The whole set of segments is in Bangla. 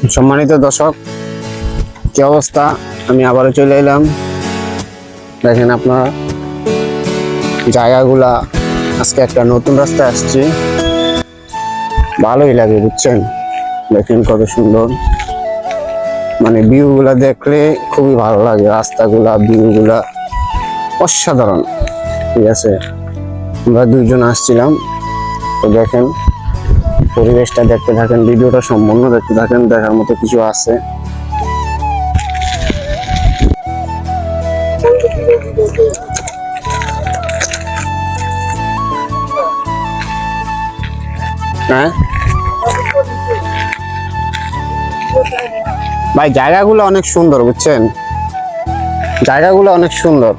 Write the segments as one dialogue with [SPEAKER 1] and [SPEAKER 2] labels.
[SPEAKER 1] সম্মানিত দর্শক, কি অবস্থা? আমি আবারও চলে এলাম। দেখেন আপনারা জায়গাগুলা, আজকে একটা নতুন রাস্তায় আসছি, ভালোই লাগে বুঝছেন। দেখেন কত সুন্দর, মানে ভিউ গুলা দেখলে খুবই ভালো লাগে। রাস্তাগুলা, ভিউ গুলা অসাধারণ। ঠিক আছে, আমরা দুইজন আসছিলাম, তো দেখেন পরিবেশটা দেখতে থাকেন, ভিডিওটা সম্পূর্ণ দেখতে থাকেন, দেখার মতো কিছু আছে। হ্যাঁ ভাই, জায়গাগুলো অনেক সুন্দর বুঝছেন, জায়গাগুলো অনেক সুন্দর।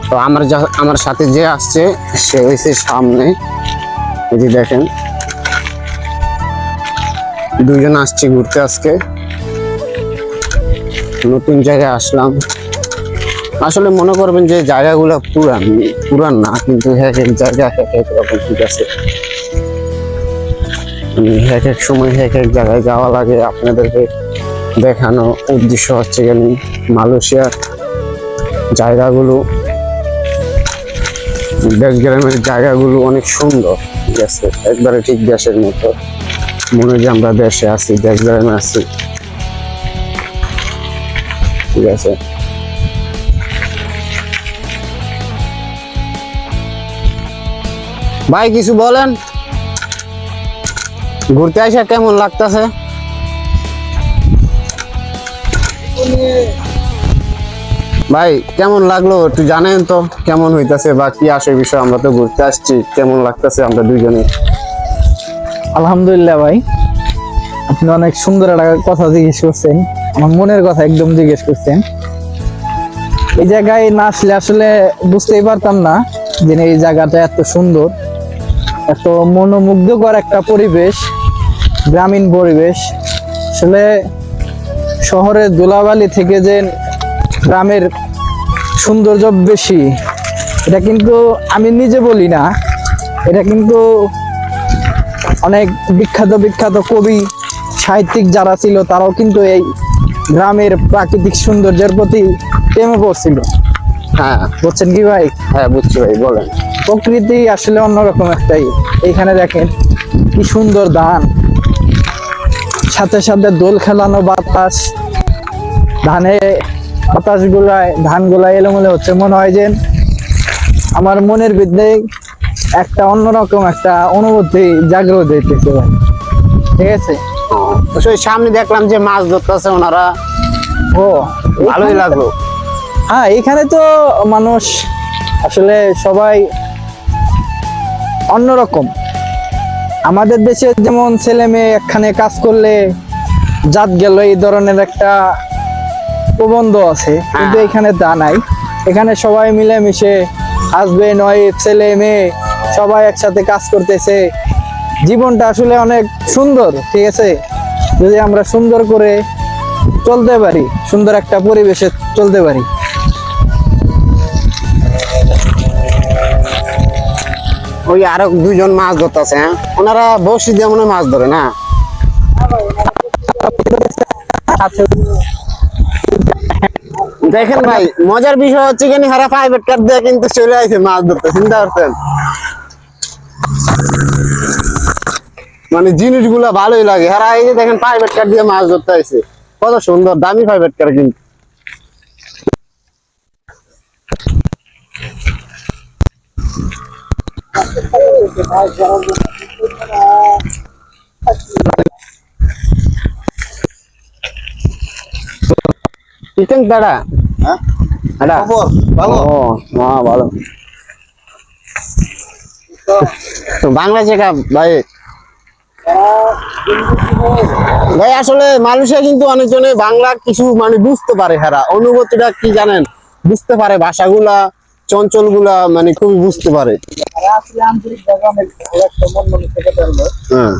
[SPEAKER 1] তো আমার সাথে যে আসছে সে হয়েছে সামনে, এই যে দেখেন দুইজন আসছি ঘুরতে। আজকে নতুন জায়গায় আসলাম। আসলে মনে করবেন যে জায়গাগুলো পুরান না, কিন্তু এক এক জায়গা এক এক রকম। ঠিক আছে, এক এক সময় এক এক জায়গায় যাওয়া লাগে। আপনাদেরকে দেখানো উদ্দেশ্য হচ্ছে কেন মালয়েশিয়ার জায়গাগুলো, দেশ গ্রামের জায়গাগুলো অনেক সুন্দর। ঠিক আছে, একবারে ঠিক দেশের মতো, মনে হয় যে আমরা দেশে আছি, দেশ গ্রামে আছি। ঠিক আছে, ভাই কিছু বলেন, ঘুরতে আসা কেমন লাগতেছে? ভাই কেমন লাগলো একটু জানেন তো, কেমন হইতাছে বা কি আসে বিষয়? আমরা তো ঘুরতে আসছি, কেমন লাগতেছে আমরা দুইজনে?
[SPEAKER 2] আলহামদুলিল্লাহ ভাই, আপনি অনেক সুন্দর একটা কথা জিজ্ঞেস করছেন, আমার মনের কথা একদম জিজ্ঞেস করছেন। এই জায়গায় না আসলে আসলে বুঝতেই পারতাম না যে এই জায়গাটা এত সুন্দর, এত মনোমুগ্ধকর একটা পরিবেশ, গ্রামীণ পরিবেশ। আসলে শহরের ধুলাবালি থেকে যে গ্রামের সৌন্দর্য বেশি, এটা কিন্তু আমি নিজে বলি না, এটা কিন্তু অনেক বিখ্যাত বিখ্যাত কবি, সাহিত্যিক যারা ছিল তারাও কিন্তু এই গ্রামের প্রাকৃতিক সৌন্দর্যের প্রতি প্রেমে পড়ছিল।
[SPEAKER 1] হ্যাঁ
[SPEAKER 2] বুঝছেন কি ভাই?
[SPEAKER 1] হ্যাঁ বুঝছি ভাই, বলেন।
[SPEAKER 2] প্রকৃতি আসলে অন্যরকম একটাই। এইখানে দেখেন কি সুন্দর ধান, সাথে সাথে দোল খেলানো বাতাস, ধান গুলা এলোমেলো হচ্ছে, মনে হয় যে আমার মনের ভিতরে একটা অন্যরকম একটা অনুভূতি জাগ্রত হইতেছে ভাই। ঠিক আছে,
[SPEAKER 1] সেই সামনে দেখলাম যে মাছ ধরতেছে ওনারা,
[SPEAKER 2] ও
[SPEAKER 1] ভালোই লাগলো।
[SPEAKER 2] হ্যাঁ, এখানে তো মানুষ আসলে সবাই অন্যরকম। আমাদের দেশে যেমন ছেলে মেয়ে একখানে কাজ করলে জাত গেল, এই ধরনের একটা প্রবন্ধ আছে, কিন্তু এখানে তা নাই। এখানে সবাই মিলেমিশে, হাজবেন্ড ওয়াইফ, ছেলে মেয়ে সবাই একসাথে কাজ করতেছে। জীবনটা আসলে অনেক সুন্দর। ঠিক আছে, যদি আমরা সুন্দর করে চলতে পারি, সুন্দর একটা পরিবেশে চলতে পারি।
[SPEAKER 1] ওই আরো দুইজন মাছ ধরতেছে, হ্যাঁ ওনারা বসি দিয়ে মনে হয় মাছ ধরে না। দেখেন ভাই, মজার বিষয় হচ্ছে কেন হারা প্রাইভেট কার দিয়ে কিন্তু চলে আসে মাছ ধরতে, চিন্তা করছেন? মানে জিনিসগুলা ভালোই লাগে। হারা এই যে দেখেন প্রাইভেট কার দিয়ে মাছ ধরতে আসে, কত সুন্দর, দামি প্রাইভেট কার কিন্তু। চিকেন দাদা,
[SPEAKER 3] হ্যাঁ
[SPEAKER 1] দাদা
[SPEAKER 3] ভালো।
[SPEAKER 1] ও হ্যাঁ ভালো। বাংলাদেশে ভাই, ভাই আসলে মালয়েশিয়া কিন্তু অনেকজনে বাংলা কিছু মানে বুঝতে পারে, হারা অনুভূতিটা কি জানেন, বুঝতে পারে, ভাষাগুলা চঞ্চল গুলা মানে খুবই বুঝতে পারে।
[SPEAKER 2] আসলে আন্তরিক ভাবে অনেক ভালো একটা মন থেকে
[SPEAKER 1] হ্যাঁ